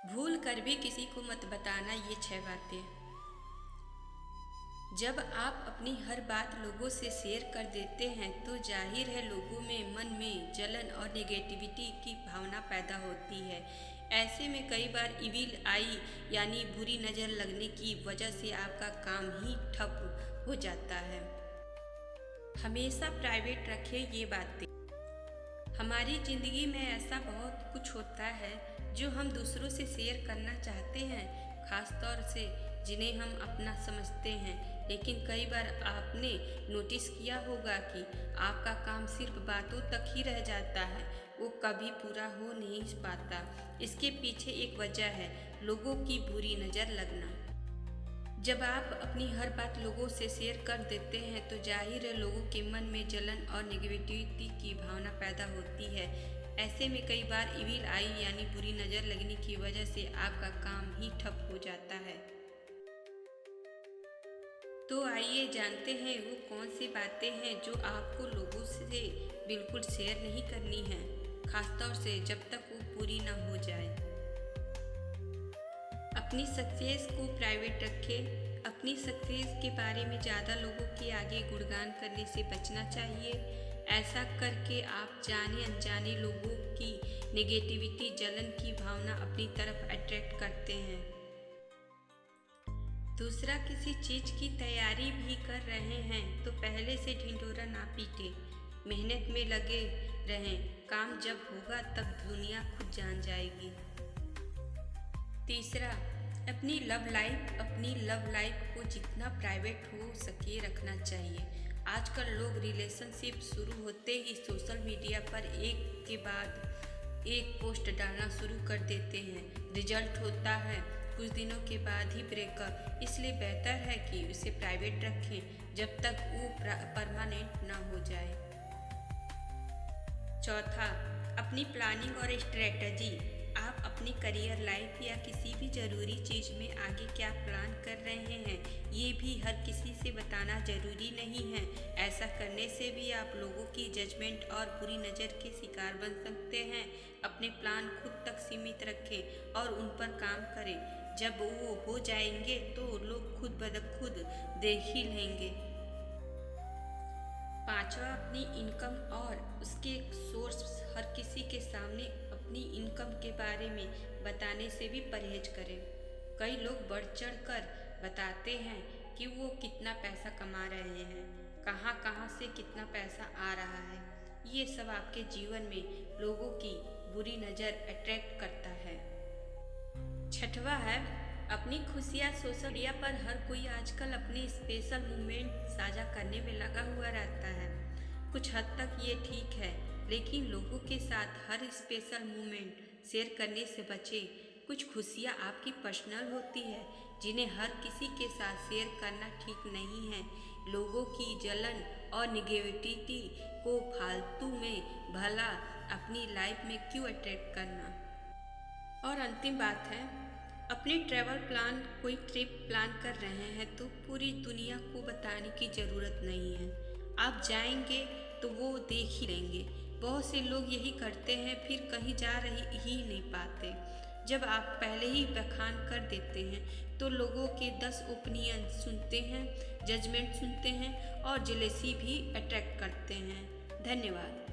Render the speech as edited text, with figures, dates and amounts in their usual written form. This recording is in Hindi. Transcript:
भूल कर भी किसी को मत बताना ये 6 बातें। जब आप अपनी हर बात लोगों से शेयर कर देते हैं तो जाहिर है लोगों में मन में जलन और नेगेटिविटी की भावना पैदा होती है। ऐसे में कई बार इविल आई यानी बुरी नज़र लगने की वजह से आपका काम ही ठप हो जाता है। हमेशा प्राइवेट रखें ये बातें। हमारी ज़िंदगी में ऐसा बहुत कुछ होता है जो हम दूसरों से शेयर करना चाहते हैं, ख़ास तौर से जिन्हें हम अपना समझते हैं। लेकिन कई बार आपने नोटिस किया होगा कि आपका काम सिर्फ बातों तक ही रह जाता है, वो कभी पूरा हो नहीं पाता। इसके पीछे एक वजह है, लोगों की बुरी नज़र लगना। जब आप अपनी हर बात लोगों से शेयर कर देते हैं तो जाहिर है लोगों के मन में जलन और नेगेटिविटी की भावना पैदा होती है। ऐसे में कई बार इविल आई यानी बुरी नज़र लगने की वजह से आपका काम ही ठप हो जाता है। तो आइए जानते हैं वो कौन सी बातें हैं जो आपको लोगों से बिल्कुल शेयर नहीं करनी है, खासतौर से जब तक वो पूरी ना हो जाए। अपनी सक्सेस को प्राइवेट रखें। अपनी सक्सेस के बारे में ज़्यादा लोगों के आगे गुणगान करने से बचना चाहिए। ऐसा करके आप जाने अनजाने लोगों की नेगेटिविटी, जलन की भावना अपनी तरफ अट्रैक्ट करते हैं। दूसरा, किसी चीज़ की तैयारी भी कर रहे हैं तो पहले से ढिंढोरा ना पीटे, मेहनत में लगे रहें। काम जब होगा तब दुनिया खुद जान जाएगी। तीसरा, अपनी लव लाइफ को जितना प्राइवेट हो सके रखना चाहिए। आजकल लोग रिलेशनशिप शुरू होते ही सोशल मीडिया पर एक के बाद एक पोस्ट डालना शुरू कर देते हैं। रिजल्ट होता है कुछ दिनों के बाद ही ब्रेकअप। इसलिए बेहतर है कि उसे प्राइवेट रखें जब तक वो परमानेंट ना हो जाए। चौथा, अपनी प्लानिंग और स्ट्रेटजी। आप अपनी करियर लाइफ या किसी भी ज़रूरी चीज़ में आगे क्या प्लान कर रहे हैं ये भी हर किसी से बताना ज़रूरी नहीं है। ऐसा करने से भी आप लोगों की जजमेंट और बुरी नज़र के शिकार बन सकते हैं। अपने प्लान खुद तक सीमित रखें और उन पर काम करें। जब वो हो जाएंगे तो लोग खुद ब खुद देख ही लेंगे। पांचवा, अपनी इनकम और उसके सोर्स हर किसी के सामने अपनी इनकम के बारे में बताने से भी परहेज करें। कई लोग बढ़ चढ़ कर बताते हैं कि वो कितना पैसा कमा रहे हैं, कहाँ कहाँ से कितना पैसा आ रहा है। ये सब आपके जीवन में लोगों की बुरी नज़र अट्रैक्ट करता है। छठवा है, अपनी खुशियाँ सोशल मीडिया पर हर कोई आजकल अपने स्पेशल मोमेंट साझा करने में लगा हुआ रहता है। कुछ हद तक ये ठीक है, लेकिन लोगों के साथ हर स्पेशल मोमेंट शेयर करने से बचें। कुछ खुशियाँ आपकी पर्सनल होती है जिन्हें हर किसी के साथ शेयर करना ठीक नहीं है। लोगों की जलन और निगेटिविटी को फालतू में भला अपनी लाइफ में क्यों अट्रैक्ट करना। और अंतिम बात है, अपनी ट्रैवल प्लान, कोई ट्रिप प्लान कर रहे हैं तो पूरी दुनिया को बताने की ज़रूरत नहीं है। आप जाएंगे तो वो देख ही लेंगे। बहुत से लोग यही करते हैं, फिर कहीं जा रही ही नहीं पाते। जब आप पहले ही बखान कर देते हैं तो लोगों के 10 ओपिनियन सुनते हैं, जजमेंट सुनते हैं और जेलेसी भी अट्रैक्ट करते हैं। धन्यवाद।